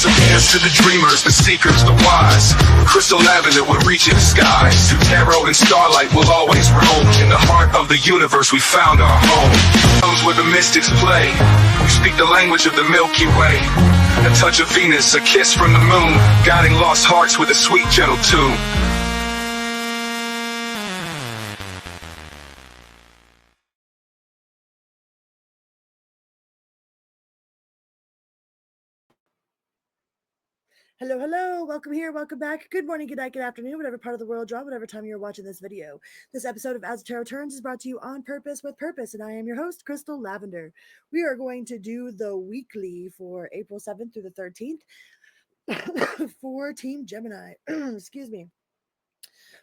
disappears to the dreamers, the seekers, the wise. Crystal lavender will reach in the skies. Through tarot and starlight will always roam. In the heart of the universe we found our home. Comes where the mystics play. We speak the language of the Milky Way. A touch of Venus, a kiss from the moon, guiding lost hearts with a sweet gentle tune. Hello, hello, welcome here, welcome back. Good morning, good night, good afternoon, whatever part of the world you're on, whatever time you're watching this video. This episode of As the Tarot Turns is brought to you on purpose with purpose, and I am your host, Crystal Lavender. We are going to do the weekly for April 7th through the 13th for Team Gemini. Excuse me.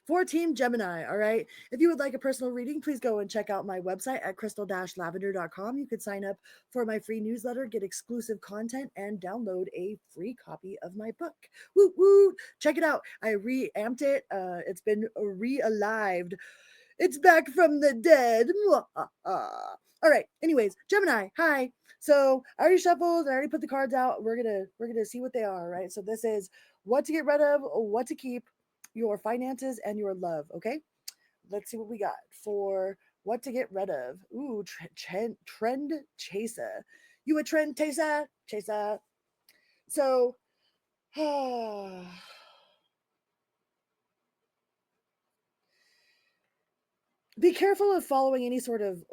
For Team Gemini, all right? If you would like a personal reading, please go and check out my website at crystal-lavender.com. You could sign up for my free newsletter, get exclusive content, and download a free copy of my book. Woo woo! Check it out. I reamped it. It's been re-alived. It's back from the dead. All right. Anyways, Gemini, hi. So I already shuffled. I already put the cards out. We're gonna see what they are. Right. So this is what to get rid of, what to keep, your finances, and your love. Okay, let's see what we got for what to get rid of. Ooh, trend chaser. You a trend chaser? Chaser. So, be careful of following any sort of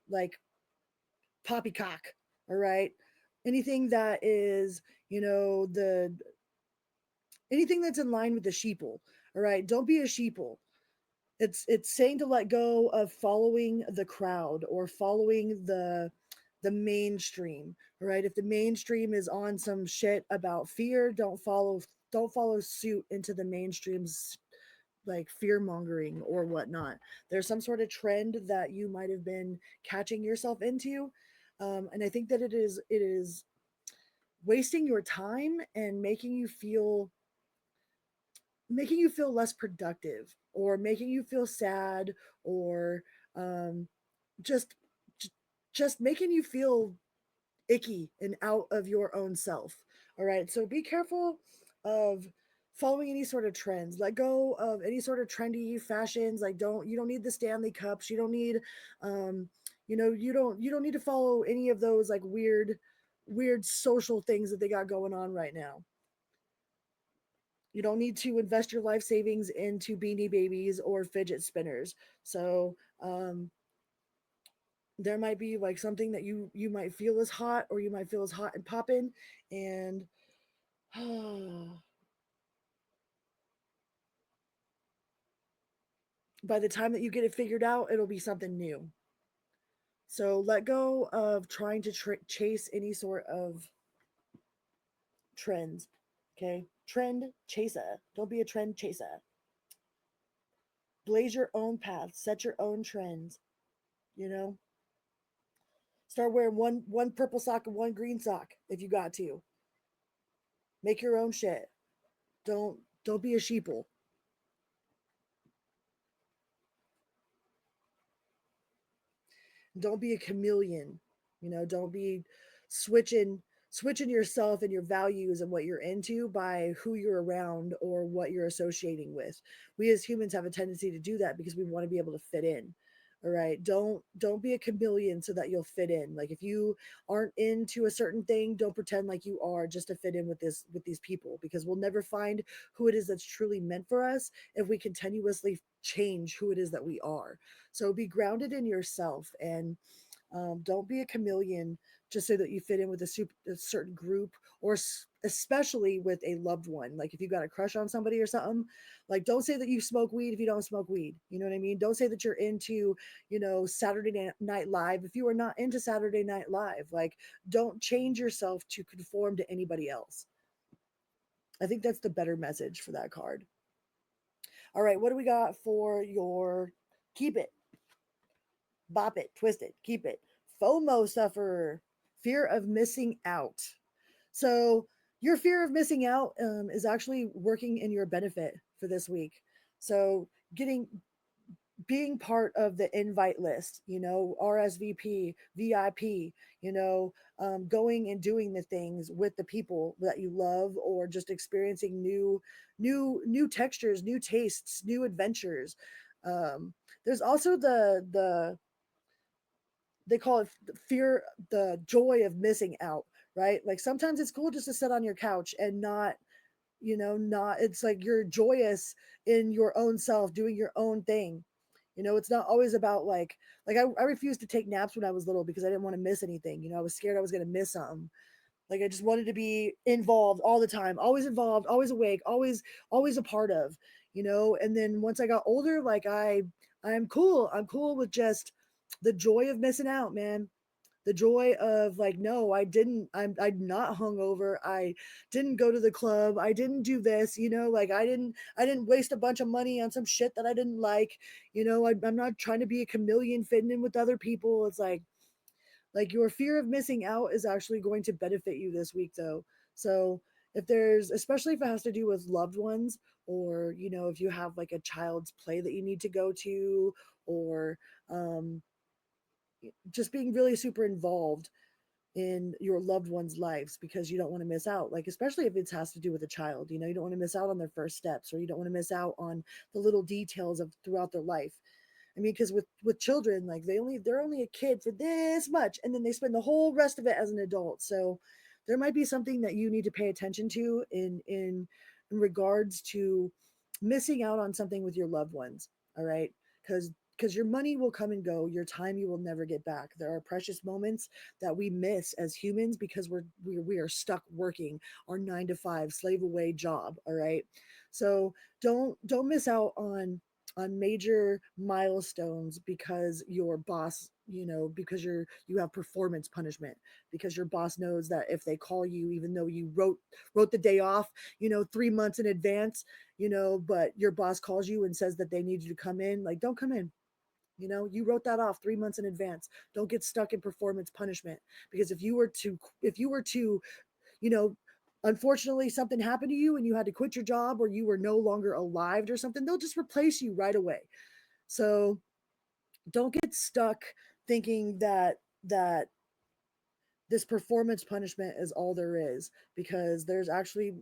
like poppycock. All right, anything that is anything that's in line with the sheeple. All right, don't be a sheeple. It's saying to let go of following the crowd or following the mainstream. All right, if the mainstream is on some shit about fear, don't follow suit into the mainstream's like fear mongering or whatnot. There's some sort of trend that you might have been catching yourself into, and I think that it is wasting your time and making you feel less productive or making you feel sad or um, just just making you feel icky and out of your own self. All right, so be careful of following any sort of trends. Let go of any sort of trendy fashions. Like you don't need the Stanley cups. You don't need you don't need to follow any of those like weird social things that they got going on right now. You don't need to invest your life savings into beanie babies or fidget spinners. So there might be like something that you might feel is hot, or you might feel is hot and popping, and by the time that you get it figured out, it'll be something new. So let go of trying to chase any sort of trends. Okay, trend chaser. Don't be a trend chaser. Blaze your own path. Set your own trends. You know, start wearing one purple sock and one green sock if you got to. Make your own shit. Don't be a sheeple. Don't be a chameleon. Don't be switching yourself and your values and what you're into by who you're around or what you're associating with. We as humans have a tendency to do that because we want to be able to fit in. All right, don't be a chameleon so that you'll fit in. Like if you aren't into a certain thing, don't pretend like you are just to fit in with these people, because we'll never find who it is that's truly meant for us if we continuously change who it is that we are. So be grounded in yourself, and don't be a chameleon just so that you fit in with a certain group, or especially with a loved one. Like if you've got a crush on somebody or something, like don't say that you smoke weed if you don't smoke weed. You know what I mean? Don't say that you're into, Saturday Night Live if you are not into Saturday Night Live. Like don't change yourself to conform to anybody else. I think that's the better message for that card. All right, what do we got for your keep it? Bop it, twist it, keep it. FOMO sufferer, fear of missing out. So your fear of missing out is actually working in your benefit for this week. So being part of the invite list, RSVP, VIP, going and doing the things with the people that you love, or just experiencing new textures, new tastes, new adventures. Um, there's also the they call it fear, the joy of missing out, right? Like sometimes it's cool just to sit on your couch and not it's like you're joyous in your own self doing your own thing. It's not always about I refused to take naps when I was little because I didn't want to miss anything. I was scared I was going to miss something. Like I just wanted to be involved all the time, always involved, always awake, always a part of. And then once I got older, I'm cool with just the joy of missing out, man. The joy of like, no, I'm not hungover. I didn't go to the club. I didn't do this. Like I didn't waste a bunch of money on some shit that I didn't like. I'm not trying to be a chameleon fitting in with other people. It's like your fear of missing out is actually going to benefit you this week, though. So if there's, especially if it has to do with loved ones, or if you have like a child's play that you need to go to, or um just being really super involved in your loved ones' lives because you don't want to miss out. Like, especially if it has to do with a child, you don't want to miss out on their first steps, or you don't want to miss out on the little details of throughout their life. I mean, because with children, like they're only a kid for this much, and then they spend the whole rest of it as an adult. So there might be something that you need to pay attention to in regards to missing out on something with your loved ones. All right, because your money will come and go, your time you will never get back. There are precious moments that we miss as humans because we are stuck working our 9 to 5 slave away job. All right, so don't miss out on major milestones because your boss, because you have performance punishment, because your boss knows that if they call you, even though you wrote the day off 3 months in advance, but your boss calls you and says that they need you to come in, like, don't come in. You wrote that off 3 months in advance. Don't get stuck in performance punishment, because if you were to you know unfortunately something happened to you and you had to quit your job, or you were no longer alive or something, they'll just replace you right away. So don't get stuck thinking that this performance punishment is all there is, because there's actually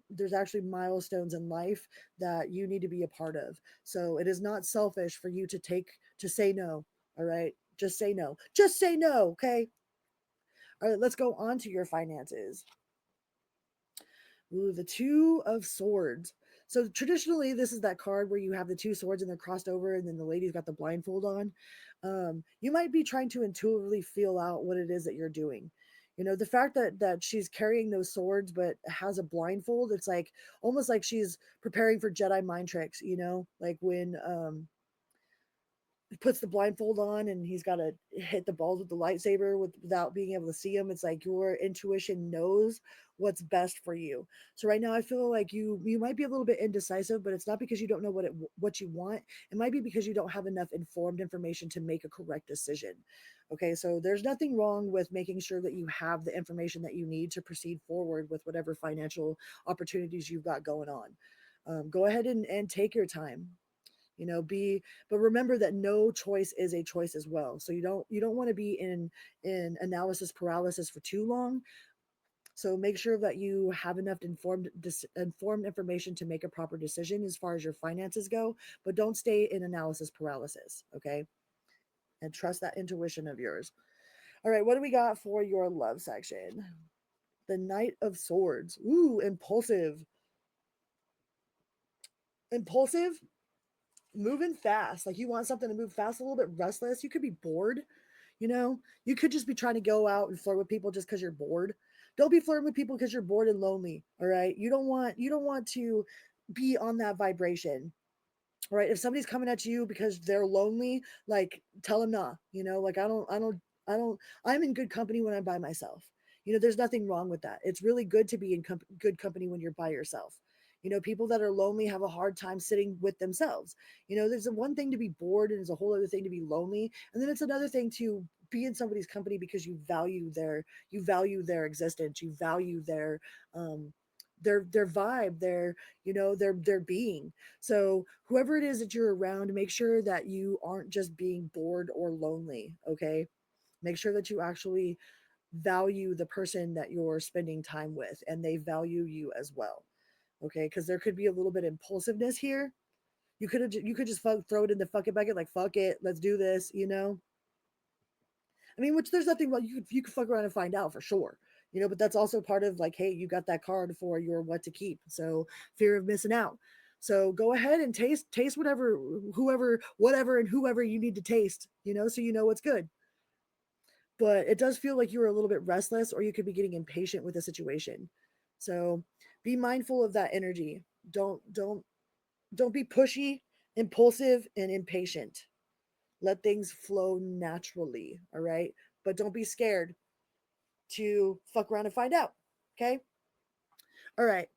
milestones in life that you need to be a part of. So it is not selfish for you to say no. All right, just say no, just say no. Okay. All right, let's go on to your finances. Ooh, the Two of Swords. So traditionally, this is that card where you have the two swords and they're crossed over, and then the lady's got the blindfold on. You might be trying to intuitively feel out what it is that you're doing. The fact that she's carrying those swords but has a blindfold, it's like almost like she's preparing for Jedi mind tricks. Like when puts the blindfold on and he's got to hit the balls with the lightsaber without being able to see them. It's like your intuition knows what's best for you. So right now I feel like you might be a little bit indecisive, but it's not because you don't know what you want. It might be because you don't have enough informed information to make a correct decision. Okay, so there's nothing wrong with making sure that you have the information that you need to proceed forward with whatever financial opportunities you've got going on. Go ahead and take your time. Be But remember that no choice is a choice as well. So you don't want to be in analysis paralysis for too long. So make sure that you have enough informed information to make a proper decision as far as your finances go, but don't stay in analysis paralysis. Okay, and trust that intuition of yours. All right, what do we got for your love section? The Knight of Swords. Ooh, impulsive, moving fast. Like you want something to move fast, a little bit restless. You could be bored. You could just be trying to go out and flirt with people just because you're bored. Don't be flirting with people because you're bored and lonely. All right. You don't want to be on that vibration. All right. If somebody's coming at you because they're lonely, like tell them nah. Like I'm in good company when I'm by myself. There's nothing wrong with that. It's really good to be in good company when you're by yourself. People that are lonely have a hard time sitting with themselves. There's a one thing to be bored, and there's a whole other thing to be lonely, and then it's another thing to be in somebody's company because you value their existence, you value um their vibe, their, you know, their being. So whoever it is that you're around, make sure that you aren't just being bored or lonely, okay? Make sure that you actually value the person that you're spending time with and they value you as well. Okay? Cuz there could be a little bit of impulsiveness here. You could just throw it in the fucking bucket like fuck it, let's do this, you know? I mean, which there's nothing wrong. You could fuck around and find out for sure, you know. But that's also part of like, hey, you got that card for your what to keep. So fear of missing out. So go ahead and taste whatever, whoever, whatever, and whoever you need to taste, you know, so you know what's good. But it does feel like you were a little bit restless, or you could be getting impatient with the situation. So be mindful of that energy. Don't be pushy, impulsive, and impatient. Let things flow naturally, all right? But don't be scared to fuck around and find out. Okay? All right.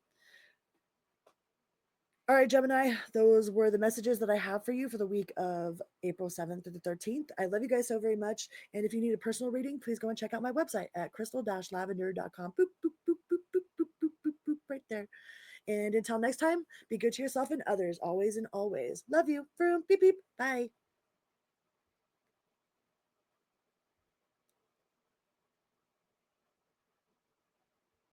All right, Gemini, those were the messages that I have for you for the week of April 7th through the 13th. I love you guys so very much. And if you need a personal reading, please go and check out my website at crystal-lavender.com. Boop, boop, boop, boop, boop, boop, boop, boop, boop, right there. And until next time, be good to yourself and others, always and always. Love you. Vroom, beep, beep. Bye.